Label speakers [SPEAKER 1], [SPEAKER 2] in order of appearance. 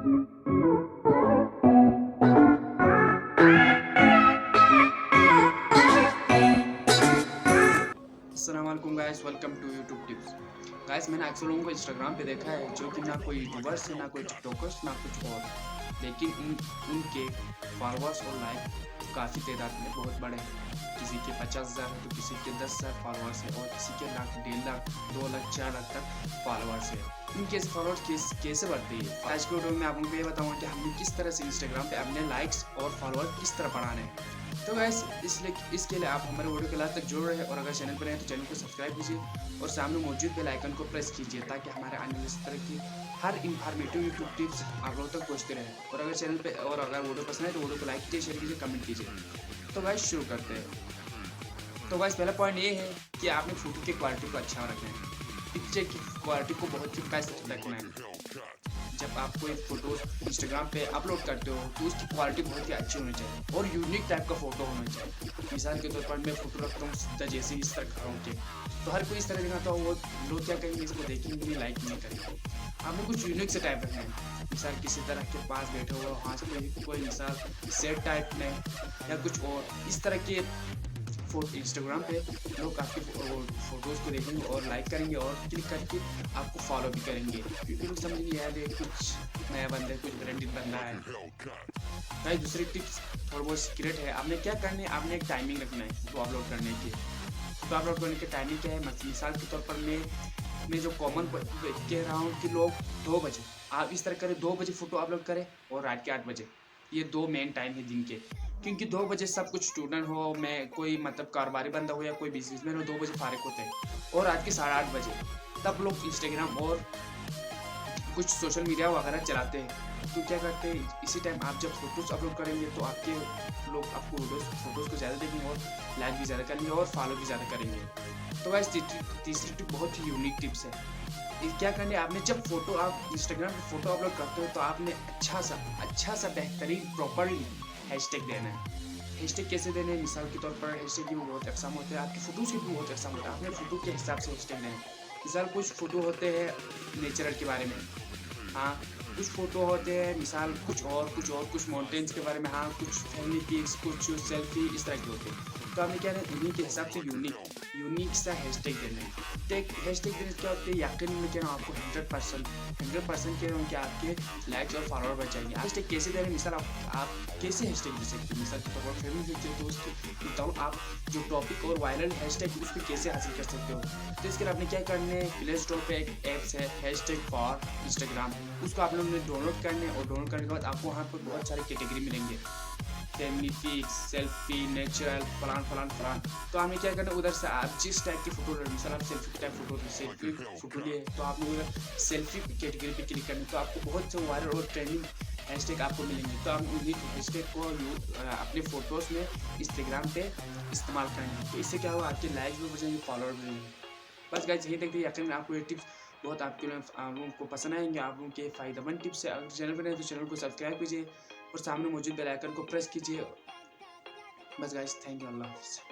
[SPEAKER 1] अस्सलाम वालेकुम guys, welcome to YouTube tips. Guys, मैंने अक्सर लोगों को इंस्टाग्राम पे देखा है जो कि ना कोई यूट्यूबर्स है, ना कोई टिकटॉकर्स, ना कुछ और, लेकिन उनके फॉलोअर्स और लाइक काफ़ी तादाद में बहुत बड़े हैं। किसी के 50,000 है तो किसी के 10,000 फॉलोअर्स है और किसी के लाख, 1.5 लाख, 2 लाख, 4 लाख तक फॉलोअर्स है। इनके फॉलोअर्स कैसे बढ़ते हैं? आज के वीडियो में आप लोगों को ये बताऊंगा कि हमें किस तरह से इंस्टाग्राम पे अपने लाइक्स और फॉलोअर किस तरह बढ़ाने हैं। तो गाइस, इसके लिए आप हमारे वीडियो के लास्ट तक जुड़ रहे और अगर चैनल पर हैं तो चैनल को सब्सक्राइब कीजिए और सामने मौजूद बेल आइकन को प्रेस कीजिए ताकि हमारे आने वाले इस तरह की हर इंफॉर्मेटिव यूट्यूब टिप्स आप लोगों तक पहुंचते रहे। और अगर चैनल पे और अगर वीडियो पसंद है तो वीडियो को लाइक कीजिए, शेयर कीजिए, कमेंट कीजिए। तो गाइस शुरू करते हैं। तो गाइस, पहला पॉइंट ये है कि आपने फोटो की क्वालिटी को अच्छा रखना है। पिक्चर की क्वालिटी को बहुत ही बेस्ट रखना है। जब आप कोई फोटो इंस्टाग्राम पे अपलोड करते हो तो उसकी क्वालिटी बहुत ही अच्छी होनी चाहिए और यूनिक टाइप का फोटो होना चाहिए। मिसाल के तौर पर मैं फोटो रखता हूँ सीधा जैसे इस तरह खड़ा होकर, तो हर कोई इस तरह दिखाता हो, वो लोग क्या करेंगे, इसको देखेंगे नहीं, लाइक नहीं करेंगे। आपने कुछ यूनिक से टाइप रखना है। मिसाल किसी तरह के पास बैठे हुए वहाँ से कोई मिसाल सेट टाइप में या कुछ और इस तरह के फोटो इंस्टाग्राम पे लोग आपके फोटोज़ को देखेंगे और लाइक करेंगे और क्लिक करके आपको फॉलो भी करेंगे, क्योंकि लोग समझेंगे यार ये कुछ नया बंदा है, कुछ ब्रांडेड बंदा है। भाई दूसरी टिप्स थोड़ा बहुत सीक्रेट है। आपने क्या करना है, आपने एक टाइमिंग रखना है फोटो अपलोड करने की। फोटो अपलोड करने की टाइमिंग क्या है? मिसाल के तौर पर मैं जो कॉमन कह रहा हूँ कि लोग 2 बजे, आप इस तरह करें, 2 बजे फोटो अपलोड करें और रात के 8 बजे। ये 2 मेन टाइम है दिन के, क्योंकि 2 बजे सब कुछ स्टूडेंट हो, मैं कोई मतलब कारोबारी बंदा हो या कोई बिजनेसमैन हो, 2 बजे फारिग होते हैं। और रात के 8:30 बजे तब लोग इंस्टाग्राम और कुछ सोशल मीडिया वगैरह चलाते हैं। तो क्या करते हैं, इसी टाइम आप जब फोटोज़ अपलोड करेंगे तो आपके लोग आपको फोटोज़ को ज़्यादा देखेंगे और लाइक भी ज़्यादा करेंगे और फॉलो भी ज़्यादा करेंगे। तो गाइस, तीसरी टिप बहुत ही यूनिक टिप्स है। ये क्या करना है, आपने जब फोटो आप इंस्टाग्राम पे फोटो अपलोड करते हो तो आपने अच्छा सा बेहतरीन प्रॉपरली हैशटैग देना है। हैशटैग कैसे देने हैं? मिसाल के तौर पर हैशटैग की भी बहुत अक़साम होते हैं, आपकी फ़ोटोज़ के भी बहुत अक़साम होते हैं। आपने फ़ोटो के हिसाब से हैशटैग देना है। मिसाल कुछ फ़ोटो होते हैं नेचर के बारे में, हाँ, कुछ फ़ोटो होते हैं मिसाल कुछ माउंटेन्स के बारे में, हाँ, कुछ फैमिली पिक्स, कुछ सेल्फी, इस तरह के होते हैं। तो आपने क्या है, उन्हीं के हिसाब से यूनिक सा हैशटैग देना है। टेक हैशटैग देने से क्या होता है, यकीन में कह रहा हूँ आपको 100% कह रहा हूँ कि आपके लाइक्स और फॉलोअर बढ़ जाएंगे। हैशटैग कैसे दे रहे हैं? मिसाल आप कैसे हैशटैग दे सकते हैं? मिसाल के तौर पर फैमिली पिक्चर, तो उसके बताओ आप जो टॉपिक और वायरल हैशटैग उस पर कैसे हासिल कर सकते हो। तो इसके लिए आपने क्या करना है, प्ले स्टोर पे एक ऐप्स है हैशटैग फॉर इंस्टाग्राम, उसको आप लोगों ने डाउनलोड करना है और डाउनलोड करने के बाद आपको वहाँ पर बहुत सारे कैटेगरी मिलेंगे, फैमिली पिक्स, सेल्फी, नेचुरल, फलान। तो हमें क्या करना है, उधर से आप जिस टाइप की फोटो, मिसाल आप सेल्फी टाइप फोटो लिए तो आपने उधर सेल्फी कैटेगरी पे क्लिक करना है, तो आपको बहुत से वायरल और ट्रेंडिंग हैशटैग आपको मिलेंगे। तो आप उन्हीं हैशटैग को अपने फोटोज़ में इंस्टाग्राम पे इस्तेमाल करेंगे। तो इससे क्या होगा, आपके लाइक्स भी बढ़ेंगे, फॉलोअर भी बढ़ेंगे। बस गाइस, यही देखते हैं, यकीन आपको ये टिप्स बहुत आप लोगों को पसंद आएंगे। आप लोगों के फ़ायदेमंद टिप्स है। अगर चैनल पर नहीं तो चैनल को सब्सक्राइब कीजिए और सामने मौजूद बेल आइकन को प्रेस कीजिए। बस गाइस, थैंक यू, अल्लाह हाफ़िज़।